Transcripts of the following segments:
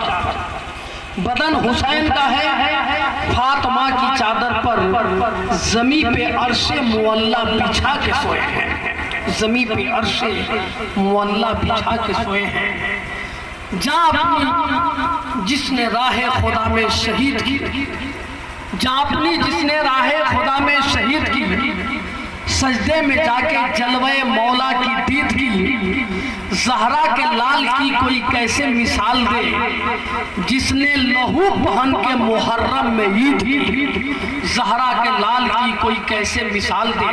चादर। बदन हुसैन का है, फातिमा की चादर पर जमी पे अर्शे मुअल्ला बिछा के सोए हैं, जमी पे अर्शे मुअल्ला बिछा के सोए हैं। जा अपनी जिसने राह खुदा में शहीद की, जा अपनी जिसने राह खुदा में शहीद की, सजदे में जाके जलवे मौला की दीद की। ज़हरा के लाल की कोई कैसे मिसाल दे, जिसने लहू पहन के मुहर्रम में ईद की। ज़हरा के लाल की कोई कैसे मिसाल दे,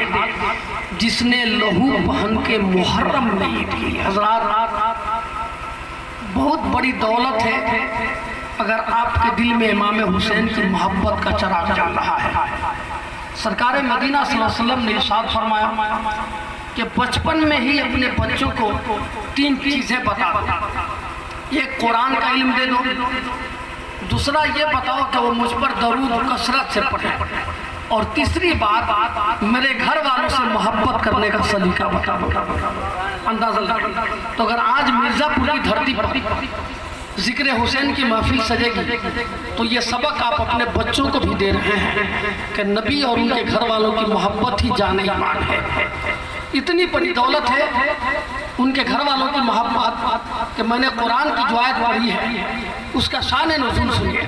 जिसने लहू पहन के मुहर्रम में ईद की। हज़रात, बहुत बड़ी दौलत है अगर आपके दिल में इमाम हुसैन की मोहब्बत का चिराग जल रहा है। सरकार मदीना सल्लल्लाहु अलैहि वसल्लम ने इरशाद फरमाया कि बचपन में ही अपने बच्चों को 3 चीज़ें बता दो। एक कुरान का इल्म दे दो, दूसरा ये बताओ कि वो मुझ पर दरूद कसरत से पढ़े, और तीसरी बात मेरे घर वालों से मोहब्बत करने का सलीका बता दो। अंदाजा लगा। तो अगर आज मिर्ज़ापुर की धरती पर जिक्र हुसैन की महफिल सजेगी तो ये सबक आप अपने बच्चों को भी दे रहे हैं कि नबी और उनके घर वालों की मोहब्बत ही जान ईमान है। इतनी बड़ी दौलत है उनके घर वालों की मोहब्बत कि मैंने कुरान की जो आयत पढ़ी है उसका शान नुज़ूल सुनिए।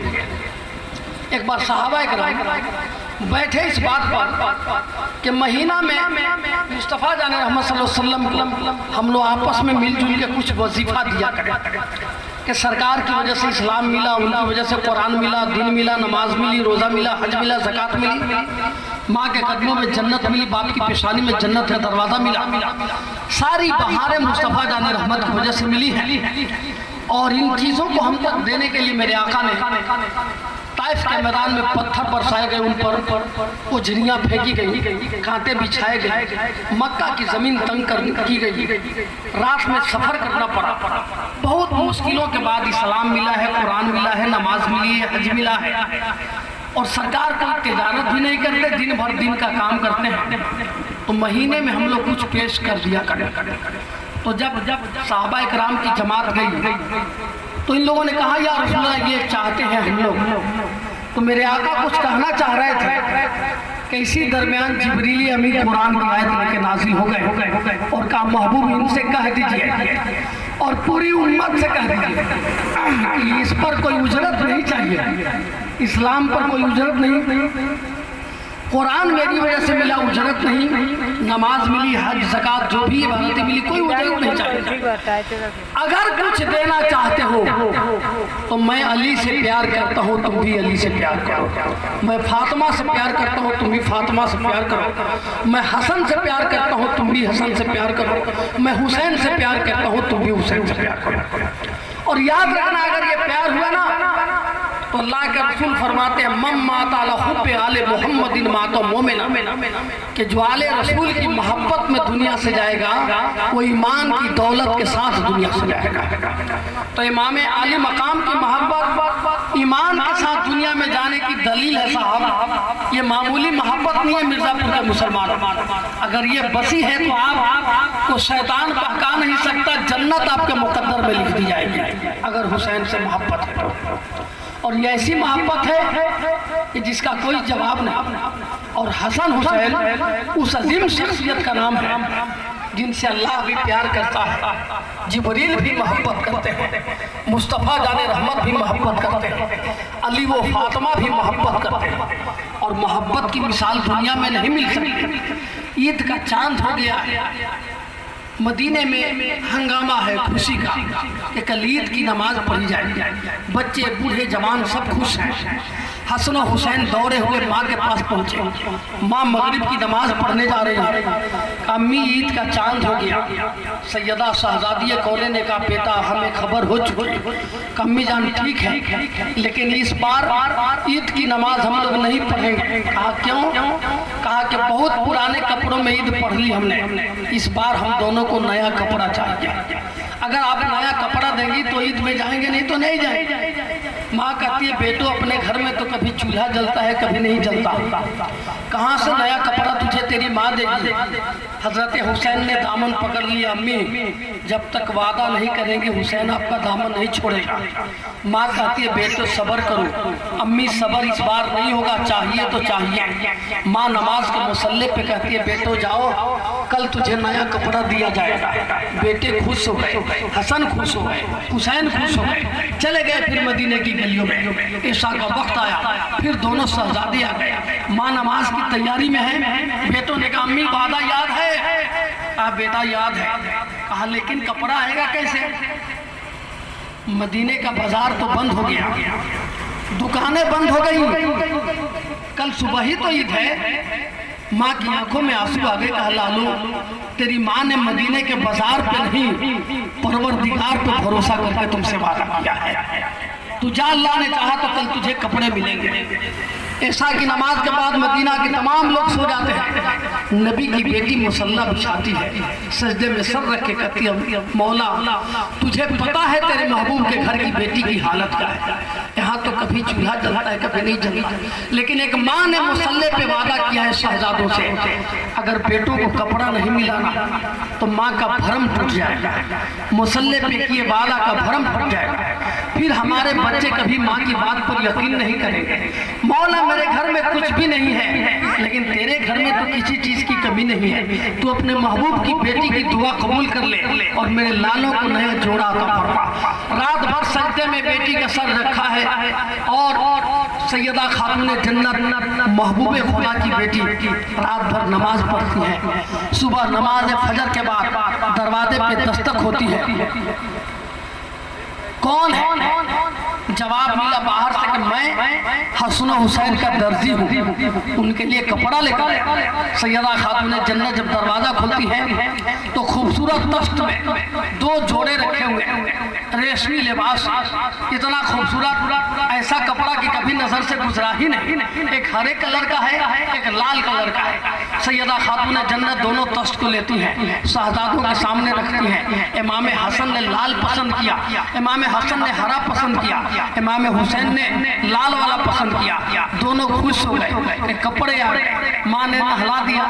एक बार सहाबा इकराम बैठे इस बात पर कि महीना में मुस्तफ़ा जान रहमत सल्लल्लाहु अलैहि वसल्लम हम लोग आपस में मिलजुल के कुछ वजीफ़ा दिया करें कि सरकार की वजह से इस्लाम मिला, उनकी वजह से कुरान मिला, दिन मिला, नमाज मिली, रोज़ा मिला, हज मिला, ज़कात मिली, माँ के कदमों में जन्नत मिली, बाप की पेशानी में जन्नत का दरवाज़ा मिला। सारी बहारें मुस्तफ़ा जान रहमत की वजह से मिली हैं। और इन चीज़ों को हम तक देने के लिए मेरे आका ने ताइफ के मैदान में पत्थर बरसाए गए, उन पर वो झिरियाँ फेंकी गई, कांटे बिछाए गए, मक्का की ज़मीन तंग की गई, रात में सफ़र करना पड़ा। बहुत मुश्किलों के बाद इस्लाम मिला है, कुरान मिला है, नमाज मिली है, हज मिला है, और सरकार कोई तिजारत भी नहीं करते, दिन भर दिन का काम करते हैं। तो महीने में हम लोग कुछ पेश कर दिया करें। तो जब सहाबा इकराम की जमात गई तो इन लोगों ने कहा यार रसूलुल्लाह ये चाहते हैं हम लोग। तो मेरे आका कुछ कहना चाह रहे थे कि इसी दरमियान जिब्रील अमीन कुरान की आयत लेके नाजिल हो गए और कहा महबूब इनसे कह दीजिए और पूरी उम्मत से कह दीजिए कि इस पर कोई उजरत नहीं चाहिए, इस्लाम पर कोई उजरत नहीं, कुरान मेरी वजह से मिला, उजरत नहीं, नमाज मिली, हज ज़कात जो भी इबादतें मिली, कोई उजरत नहीं चाहिए। अगर कुछ देना चाहते हो तो मैं अली से प्यार करता हूँ, तुम भी अली से प्यार करो। मैं फातिमा से प्यार करता हूँ, तुम भी फातिमा से प्यार करो। मैं हसन से प्यार करता हूँ, तुम भी हसन से प्यार करो। मैं हुसैन से प्यार करता हूँ, तुम भी हुसैन से प्यार करो। और याद रखना अगर ये प्यार हुआ ना तो अल्लाह के रसूल फरमाते हैं मम माता हुब्बे आले मोहम्मदिन मातो मोमिना, कि जो आले रसूल की मोहब्बत में दुनिया से जाएगा वो ईमान की दौलत के साथ दुनिया से जाएगा। तो इमाम आली मकाम की मोहब्बत ईमान के साथ दुनिया में जाने की दलील है साहब। ये मामूली मोहब्बत नहीं है मिर्ज़ापुर के मुसलमान। अगर ये बसी है तो आपको शैतान बहका नहीं सकता, जन्नत आपके मुकद्दर में लिख दी जाएगी अगर हुसैन से मोहब्बत है तो। और ये ऐसी मोहब्बत है कि जिसका कोई जवाब नहीं। और हसन हुसैन उस अजीम शख्सियत का नाम है जिनसे अल्लाह भी प्यार करता है, जिब्रील भी मोहब्बत करते हैं, मुस्तफ़ा जाने रहमत भी मोहब्बत करते हैं, अली व फातिमा भी मोहब्बत करते हैं। और मोहब्बत की मिसाल दुनिया में नहीं मिल सकती। ईद का चांद हो गया, मदीने में हंगामा है खुशी का कि कल ईद की नमाज पढ़ी जाएगी, बच्चे बूढ़े जवान सब खुश हैं। हसन और हुसैन दौड़े हुए माँ के पास पहुँचे, माँ मगरिब की नमाज पढ़ने जा रही है। अम्मी ईद का चांद हो गया। सैयदा शहजादी कौले ने कहा बेटा हमें खबर हो चुकी। अम्मी जान ठीक है लेकिन इस बार ईद की नमाज हम लोग नहीं पढ़ेंगे। कहा क्यों? कहा कि बहुत पुराने कपड़ों में ईद पढ़ ली हमने, इस बार हम दोनों को नया कपड़ा चाहिए। अगर आप नया कपड़ा देंगी तो ईद में जाएंगे, नहीं तो नहीं जाएंगे। माँ कहती है बेटो अपने घर में तो कभी चूल्हा जलता है कभी नहीं जलता, कहाँ से नया कपड़ा तुझे तेरी माँ देगी। हजरत हुसैन ने दामन पकड़ लिया, अम्मी जब तक वादा नहीं करेंगे हुसैन आपका दामन नहीं छोड़ेगा। माँ कहती है बेटो सब्र करो। अम्मी सब्र इस बार नहीं होगा, चाहिए तो चाहिए। माँ नमाज के मुसल्ले पे कहती है बेटो जाओ कल तुझे नया कपड़ा दिया जाएगा। बेटे खुश हो गए, हसन खुश हो गए, हुसैन खुश हो गए, चले गए फिर मदीने की गलियों में। ईशा का वक्त आया, फिर दोनों शहजादे आ गए। माँ नमाज की तैयारी में है, बेटों ने कहा अम्मी वादा याद है। बेटा याद है। कहा लेकिन कपड़ा आएगा कैसे? मदीने का बाजार तो बंद हो गया, दुकानें बंद हो गई, कल सुबह ही तो ईद है। माँ की आंखों में आंसू आ गए। कहा लालू तेरी माँ ने मदीने के बाजार पे नहीं परवरदिगार पे भरोसा करके तुमसे वादा किया है। तू जा, अल्लाह ने चाहा तो कल तुझे कपड़े मिलेंगे। ऐसा की नमाज के बाद मदीना के तमाम लोग सो जाते हैं। नबी की बेटी मुसल्ला बिछाती है, सजदे में सर रख के कहती है मौला तुझे पता है तेरे महबूब के घर की बेटी की हालत क्या है। यहाँ तो कभी चूल्हा जलता है कभी नहीं जलता, लेकिन एक माँ ने मुसल्ले पे वादा किया है शहजादों से, अगर बेटों को कपड़ा नहीं मिलाना तो माँ का भरम टूट जाएगा। मुसल्ले पे किए वादा का भरम टूट जाएगा, फिर हमारे बच्चे कभी माँ की बात पर यकीन नहीं करेंगे। मौला मेरे घर में कुछ भी नहीं है, लेकिन तेरे घर में तो किसी चीज की कमी नहीं है। तू अपने महबूब की बेटी की दुआ कबूल कर ले और मेरे लालों को नया जोड़ा अता फरमा। रात भर सजदे में बेटी का सर रखा है और सैयदा खातून जन्नत महबूब खुदा की बेटी रात भर नमाज पढ़ती है। सुबह नमाज फजर के बाद दरवाजे पे दस्तक होती है। कौन है? जवाब मिला बाहर से कि मैं हसन हुसैन का दर्जी हूँ, उनके लिए कपड़ा लेकर। सैयदा खातून जन्नत जब दरवाजा खोलती है तो खूबसूरत तख्त में दो जोड़े रखे हुए, रेशमी लिबास, इतना खूबसूरत, ऐसा कपड़ा कि कभी नजर से गुजरा ही नहीं। एक हरे कलर का है, एक लाल कलर का है। सैयदा खातून जन्नत दोनों तख्त को लेती हैं, शहजादों के सामने रखती हैं। इमाम हसन ने लाल पसंद किया, इमाम हसन ने हरा पसंद किया, इमाम हुसैन ने लाल वाला पसंद किया। दोनों खुश हो गए, कपड़े आ गए। माँ ने नहला दिया,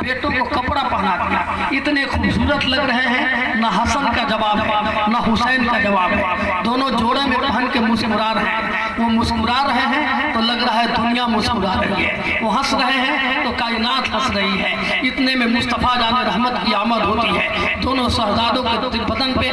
बेटों को कपड़ा पहना दिया। इतने खूबसूरत लग रहे हैं, न हसन का जवाब है न हुसैन का जवाब है। दोनों जोड़े में पहन के मुस्कुरा रहे हैं। वो मुस्कुरा रहे हैं तो लग रहा है दुनिया मुस्कुरा रही है, वो हंस रहे हैं तो कायनात हंस रही है। इतने में मुस्तफ़ा जाने रहमत की आमद होती है। दोनों शहजादों के बदन पे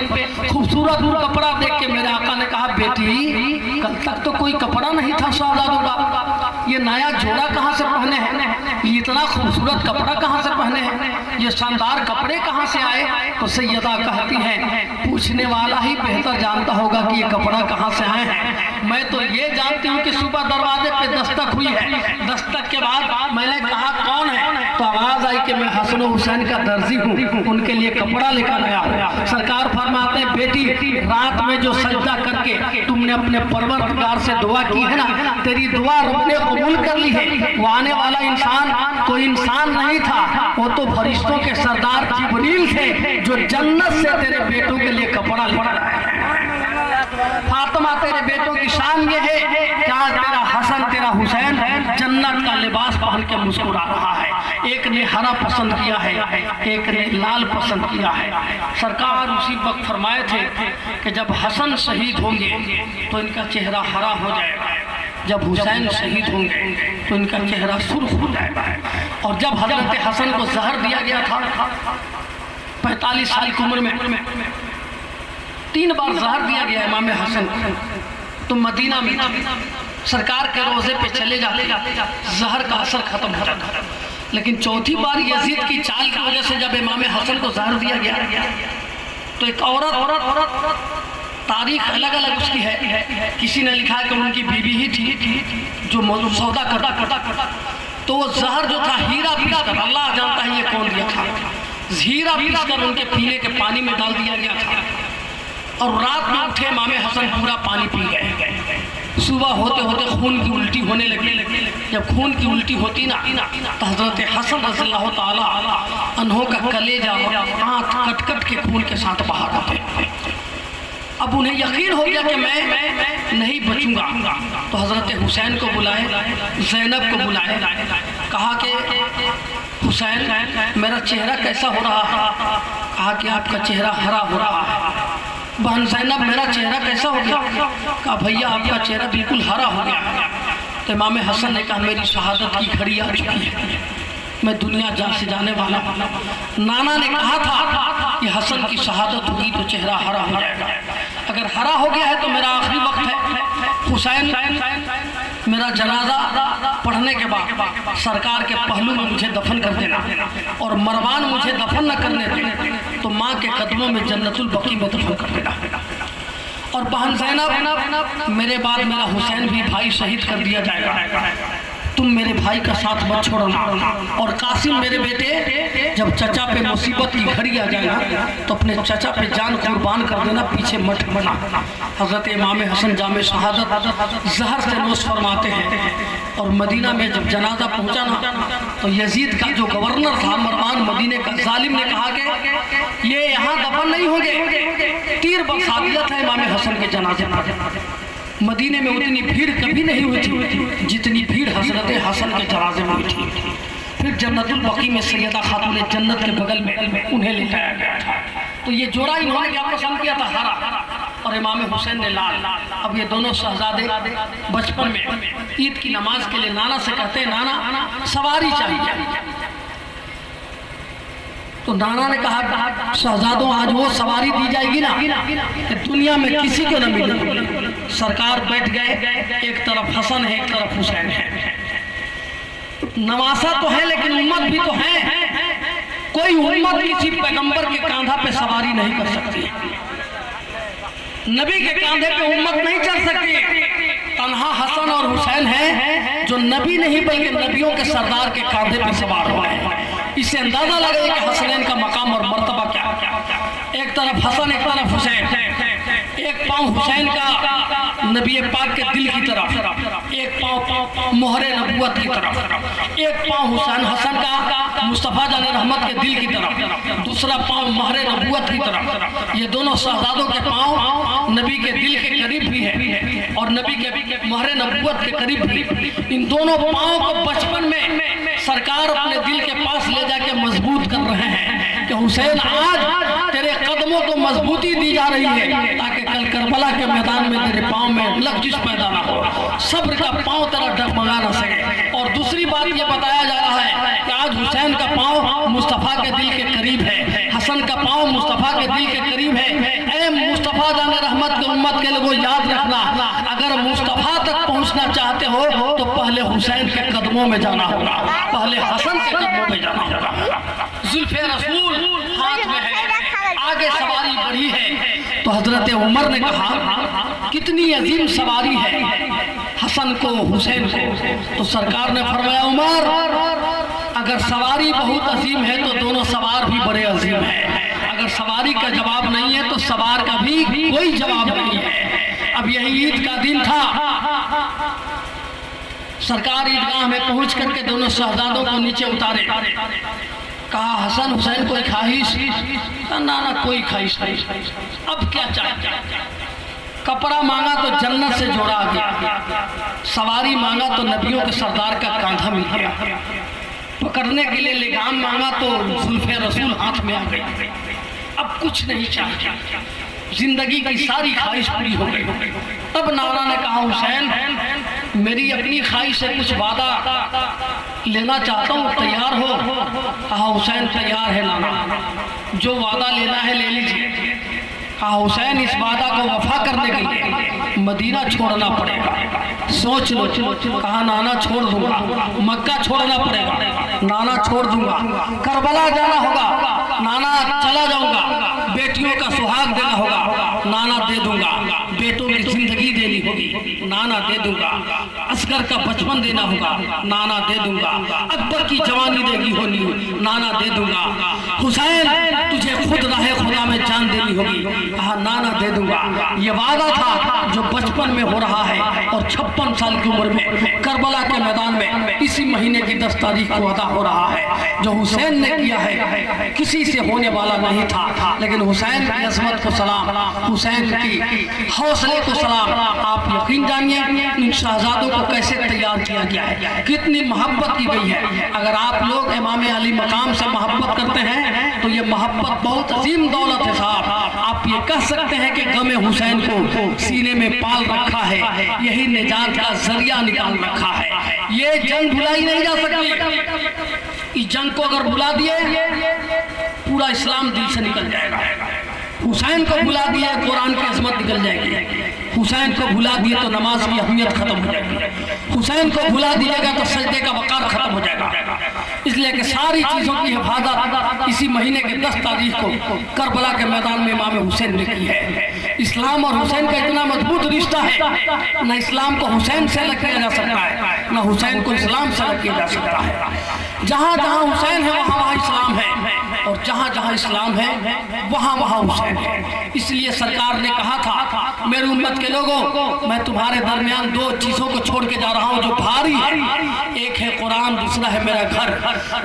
खूबसूरत कपड़ा देख के मेरे आका ने कहा बेटी कल तक तो कोई कपड़ा नहीं था शहजादों का, ये नया जोड़ा कहाँ से पहने हैं, ये इतना खूबसूरत कपड़ा कहाँ से पहने हैं, ये शानदार कपड़े कहाँ से आए। तो सैयदा कहती हैं पूछने वाला ही बेहतर जानता होगा कि ये कपड़ा कहाँ से आए हैं। मैं तो ये जानती हूँ कि सुबह दरवाजे पे दस्तक हुई है, दस्तक के बाद मैंने कहा कौन है, तो आवाज आई कि मैं हसन हुसैन का दर्जी हूँ, उनके लिए कपड़ा लेकर आया हूँ। सरकार फरमाते हैं बेटी रात में जो सजदा करके तुमने अपने परवरदिगार से दुआ की है ना, तेरी दुआ रब ने कबूल कर ली है। वो आने वाला इंसान कोई इंसान नहीं था, वो तो फरिश्तों के सरदार जिब्रील थे जो जन्नत से तेरे बेटों के लिए कपड़ा लेकर आए। फातिमा तेरे बेटों की शान ये है क्या तेरा हसन तेरा हुसैन जन्नत का लिबास पहन के मुस्कुरा रहा है। एक ने हरा पसंद किया है, एक ने लाल पसंद किया है। सरकार उसी वक्त फरमाए थे कि जब हसन शहीद होंगे तो इनका चेहरा हरा हो जाएगा, जब हुसैन शहीद होंगे तो इनका चेहरा सुर्ख हो जाएगा। और जब हजरत हसन को जहर दिया गया था 45 साल की उम्र में 3 बार जहर दिया गया इमाम हसन को, तो मदीना में सरकार के रोजे पे चले जाते जहर का असर खत्म हो जाता। लेकिन चौथी बार यजीद की चाल की वजह से जब इमाम हसन को जहर दिया गया तो एक औरत तारीख अलग अलग उसकी है। किसी ने लिखा कि उनकी बीवी ही थी जो सौदा करता, तो वो जहर जो था हीरा पीस कर, अल्लाह जानता है ये कौन दिया था, हीरा पीस कर उनके पीने के पानी में डाल दिया गया था। और रात में उठे इमाम हसन पूरा पानी पी गए। सुबह होते होते खून की उल्टी होने लगी। जब खून की उल्टी होती ना तो हजरत हसन रज़ियल्लाहु ताला अन्हो का कलेजा आंत कट कट के खून के साथ बाहर आते। अब उन्हें यकीन हो गया कि मैं नहीं बचूंगा, तो हजरत हुसैन को बुलाए, ज़ैनब को बुलाए, कहा कि हुसैन मेरा चेहरा कैसा हो रहा है? कहा कि आपका चेहरा हरा हो रहा है। बहन ज़ैनब मेरा चेहरा कैसा हो गया? कहा भैया आपका चेहरा बिल्कुल हरा हो गया। तो इमाम हसन ने कहा मेरी शहादत की घड़ी आ चुकी है, मैं दुनिया जान से जाने वाला हूँ। नाना ने कहा था कि हसन की शहादत होगी तो चेहरा हरा हो जाएगा, अगर हरा हो गया है तो मेरा आखिरी वक्त है। हुसैन मेरा जनाजा पढ़ने के बाद सरकार के पहलू में मुझे दफन कर देना, और मरवान मुझे दफन न करने दे तो माँ के कदमों में जन्नतुल बकी में दफन कर देना। और बहन ज़ैनब मेरे बाद मेरा हुसैन भी भाई शहीद कर दिया जाएगा, तुम मेरे भाई का साथ मत छोड़ना। और कासिम मेरे बेटे जब चचा पे मुसीबत की घड़ी आ जाएगा तो अपने चचा पे जान कुर्बान कर देना, पीछे मत हटना। हज़रत इमाम हसन जामे शहादत जहर से नोश फरमाते हैं। और मदीना में जब जनाजा पहुंचा ना तो यजीद का जो गवर्नर था मरवान मदीने का, जालिम ने कहा कि ये यहाँ दफन नहीं होंगे, तीर बरसा दिया था इमाम हसन के जनाजे पर। मदीने में उतनी भीड़ कभी नहीं हुई थी जितनी भीड़ हजरत हसन के जनाजे में हुई थी। फिर जन्नतुल बकी में सैयदा खातून जन्नत के बगल में उन्हें लिटाया गया था। तो ये जोड़ा इन्होंने क्या पसंद किया था? हरा, और इमाम हुसैन ने लाल। अब ये दोनों शहजादे बचपन में ईद की नमाज के लिए नाना से कहते हैं नाना सवारी चाहिए। तो नाना ने कहा शहजादों आज वो सवारी दी जाएगी ना कि दुनिया में किसी को न मिलेगी। सरकार बैठ गए, एक तरफ हसन है एक तरफ हुसैन है। नवासा तो है लेकिन उम्मत भी तो है, कोई उम्मत किसी पैगंबर के कांधा पे सवारी नहीं कर सकती, नबी के कांधे पे उम्मत नहीं चढ़ सकती। तन्हा हसन और हुसैन है जो नबी नहीं बल्कि नबियों के सरदार के कांधे पे सवार हुए हैं। इससे अंदाजा लगे कि हसनैन का मकाम और मर्तबा क्या। एक तरफ हसन एक तरफ हुसैन, एक पांव हुसैन का नबी पाक के दिल की तरफ, एक पांव मोहरे नबूवत की तरफ, एक पांव हुसैन हसन का मुस्तफ़ा जान रहमत के दिल की तरफ, दूसरा पांव मोहरे नबूवत की तरफ। ये दोनों शहजादों के पांव नबी के दिल के करीब भी है और नबी के मोहरे नबूवत के करीब भी। इन दोनों पांव को बचपन में सरकार अपने दिल के पास ले जाके मजबूत कर रहे हैं कि हुसैन आज तेरे कदमों को मजबूती दी जा रही है ताकि कल करबला के मैदान में तेरे पांव में लफ्ज़ पैदा ना हो, सब्र का पांव तेरा डगमगा ना सके। और दूसरी बात ये बताया जा रहा है कि आज हुसैन का पांव मुस्तफ़ा के दिल के करीब है, हसन का पांव मुस्तफ़ा के दिल के करीब है। ऐ मुस्तफ़ा जान रहमत की उम्मत के लोगों याद रखना, अगर मुस्तफ़ा तक पहुंचना चाहते हो तो पहले हुसैन के कदमों में जाना होगा, पहले हसन के कदमों में जाना होगा। जुल्फ़े रसूल हाथ में है, आगे सवारी बढ़ी है। तो हजरत उमर ने कहा कितनी अजीम सवारी है हसन को हुसैन को। तो सरकार ने फरमाया उमर अगर सवारी बहुत अजीम है तो दोनों सवार भी बड़े अजीम हैं, अगर सवारी का जवाब नहीं है तो सवार का भी कोई जवाब नहीं है। अब यही ईद का दिन था, सरकार ईदगाह में पहुंच करके दोनों शहजादों को नीचे उतारे। कहा हसन हुसैन कोई ख्वाहिश? ना कोई ख्वाहिश नहीं। अब क्या चाहिए? कपड़ा मांगा तो जन्नत से जोड़ा गया, सवारी मांगा तो नबियों के सरदार का कांधा मिल गया, पकड़ने के लिए लगाम मांगा तो जुल्फ़े रसूल हाथ में आ गई। अब कुछ नहीं चाहिए, जिंदगी की सारी ख्वाहिश पूरी हो गई। तब नाना ने कहा हुसैन मेरी अपनी ख्वाहिश से कुछ वादा लेना चाहता हूँ, तैयार हो? कहा हुसैन तैयार है नाना, जो वादा लेना है ले लीजिए। कहा हुसैन इस वादा को वफा करने के लिए मदीना छोड़ना पड़ेगा, सोच लो। कहा नाना छोड़ दूंगा, मक्का छोड़ना पड़ेगा, नाना छोड़ दूंगा, करबला जाना होगा, नाना चला जाऊंगा, बेटियों का सुहाग देना होगा, नाना दे दूंगा, बेटों की जिंदगी देनी होगी, नाना दे दूंगा, असगर का बचपन देना होगा, नाना दे दूंगा, अकबर की जवानी देगी होनी, नाना दे दूंगा। हुसैन तुझे खुद राहे खुदा में जान देनी होगी। कहा नाना दे दूंगा। ये वादा था जो बचपन में हो रहा है और 56 साल की उम्र में करबला के मैदान में इसी महीने की 10 तारीख को अदा हो रहा है। जो हुसैन ने किया है किसी से होने वाला नहीं था, लेकिन हुसैन की अज़मत को सलाम, हुसैन की हौसले को सलाम। आप यकीन जानिए इन शहजादों को कैसे तैयार किया गया है, कितनी मोहब्बत की गई है। अगर आप लोग इमाम अली मकाम से मोहब्बत करते हैं तो ये मोहब्बत बहुत अजीम दौलत है साहब। आप ये कह सकते हैं कि गम हुसैन को सीने में पाल रखा है, यही निजात का जरिया निकाल रखा है। ये जंग भुलाई नहीं जा सकती। इस जंग को अगर भुला दिए पूरा इस्लाम दिल से निकल जाएगा। हुसैन को भुला दिया कुरान की अजमत निकल जाएगी। हुसैन को भुला दिए तो नमाज की अहमियत खत्म हो जाएगी। हुसैन को भुला दिएगा तो सजदे का वकार खत्म हो जाएगा। इसलिए कि सारी चीजों की हिफाजत इसी महीने के 10 तारीख को करबला के मैदान में इमाम हुसैन ने की है। इस्लाम और हुसैन का इतना मजबूत रिश्ता है, न इस्लाम को हुसैन से अलग किया जा सकता है, न हुसैन को इस्लाम से अलग किया जा सकता है। जहाँ जहाँ हुसैन है वहाँ वहाँ इस्लाम है, और जहाँ जहाँ इस्लाम है वहाँ वहाँ हुसैन है। इसलिए सरकार ने कहा था मेरी उम्मत के लोगों, मैं तुम्हारे दरमियान 2 चीजों को छोड़ के जा रहा हूँ जो भारी है। एक है कुरान, दूसरा है मेरा घर।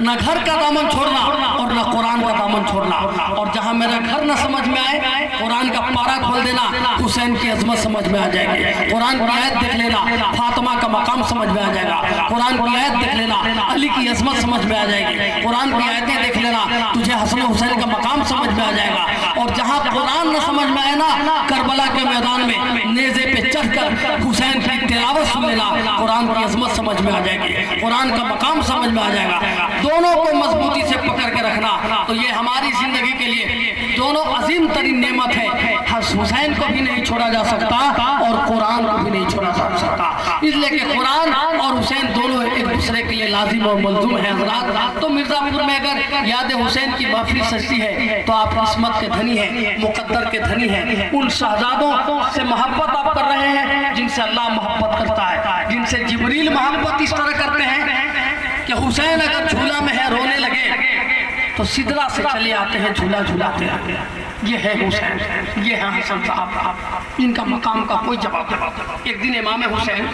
न घर का दामन छोड़ना और न कुरान का दामन छोड़ना। और जहाँ मेरा घर न समझ में आए कुरान का पारा खोल देना, हुसैन की अजमत समझ में आ जाएगी। कुरान की आयत देख लेना, फातिमा का मकाम समझ में आ जाएगा। कुरान की आयत देख लेना, अली की अजमत समझ में आ जाएगी। कुरान की आयतें देख लेना, तुझे हसन हुसैन का मकाम समझ में आ जाएगा। और जहाँ कुरान न समझ में आए ना, करबला के मैदान में नेज़े पे चढ़कर हुसैन की तिलावत सुन लेना, कुरान की अजमत समझ में आ जाएगी, कुरान का मकाम समझ में आ जाएगा। दोनों को मजबूती से पकड़ के रखना, तो ये हमारी जिंदगी के लिए दोनों अजीम तरीन नेमत है। हुसैन को भी नहीं छोड़ा जा सकता और कुरान को भी नहीं छोड़ा जा सकता। इसलिए कि कुरान और हुसैन दोनों एक दूसरे के लिए लाजिम और मलजूम है हज़रात। तो मिर्जापुर में अगर याद हुसैन की महफिल सजती है तो आप किस्मत के धनी हैं, मुकद्दर के धनी हैं। उन शहजादों से मोहब्बत आप कर रहे हैं जिनसे अल्लाह मोहब्बत करता है, जिनसे जिब्रील मोहब्बत इस तरह करते हैं कि हुसैन अगर झूला में है रोने लगे तो सिदरा से चले आते हैं झूला झूलाते हैं। ये है हुसैन, ये है हसन साहब, इनका मकाम का कोई जवाब नहीं। एक दिन इमाम हुसैन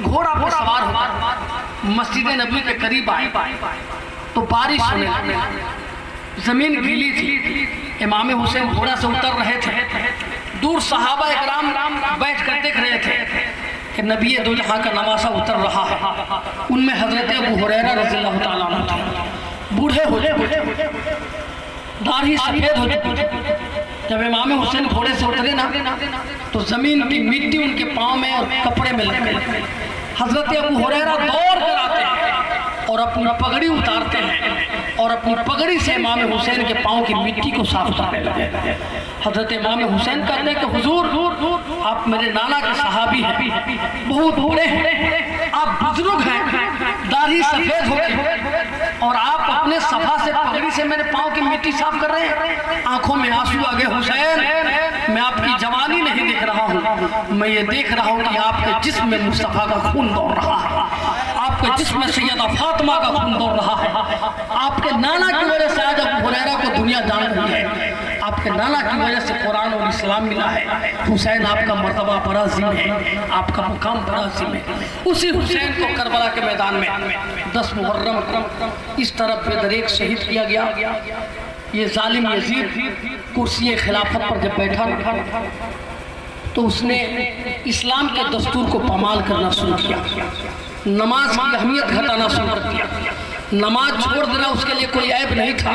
घोड़ा पर सवार होकर मस्जिद नबी के करीब आए तो बारिश होने लगी, जमीन गीली थी। इमाम हुसैन घोड़ा से उतर रहे थे। दूर सहाबा इकराम बैठ कर देख रहे थे कि नबी दो जहां का नवासा उतर रहा है। उनमें हजरत अबू हुरैरा रज़ियल्लाहु ताला अन्हु थे। बूढ़े हो चुके, दाढ़ी सफेद हो चुकी। जब इमाम हुसैन घोड़े से उतरे ना तो जमीन की मिट्टी उनके पाँव में और कपड़े में लग गई। हजरत अबू हुरैरा दौड़ कर आते हैं और अपनी पगड़ी उतारते हैं और अपनी पगड़ी से इमाम हुसैन के पाँव की मिट्टी को साफ करने लगे। हजरत इमाम हुसैन कहते हैं कि हुजूर आप मेरे नाना के सहाबी हैं, बहुत बूढ़े हैं, आप बुजुर्ग हैं, दाढ़ी सफेद हो गई और आप अपने सफा से पगड़ी से मेरे पाँव की मिट्टी साफ कर रहे हैं। आंखों में आंसू आ गए। हुसैन मैं आपकी जवानी नहीं देख रहा हूँ, मैं ये देख रहा हूँ कि आपके जिस्म में मुस्तफा का खून दौड़ रहा है, आपके जिस्म में सैयदा फातिमा का खून दौड़ रहा है। आपके नाना की वजह से आज अबू हुरैरा को दुनिया जान रही है, आपके नाना की वजह से कुरान और इस्लाम मिला है। हुसैन आपका मर्तबा बड़ा अजीम है, आपका मुकाम बड़ा अजीम है। उसी हुसैन को करबला के मैदान में 10 मुहर्रम इस तरफ बेदरेक शहीद किया गया। ये जालिम यजीद कुर्सी खिलाफत पर जब बैठा तो उसने इस्लाम के दस्तूर को पामाल करना शुरू किया, नमाज की अहमियत घटाना शुरू कर दिया। नमाज छोड़ देना उसके लिए कोई ऐब नहीं था,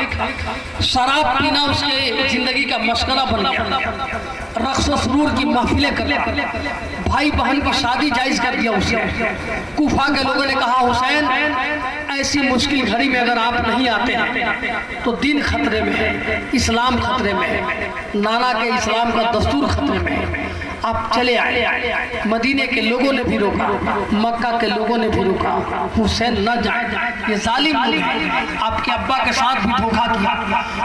शराब पीना उसके जिंदगी का मशगला बन गया, रक्स व सुरूर की महफिलें करना, भाई बहन की शादी जायज कर दिया उसने। कूफा के लोगों ने कहा हुसैन ऐसी मुश्किल घड़ी में अगर आप नहीं आते हैं तो दिन खतरे में है, इस्लाम खतरे में है, नाना के इस्लाम का दस्तूर खतरे में है, आप चले आए। मदीने के लोगों ने भी रोका, मक्का के लोगों ने भी रोका, हुसैन न जाए, ये जालिम लोग हैं, आपके अब्बा के साथ भी धोखा किया,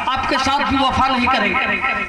आपके साथ भी वफा नहीं करेंगे।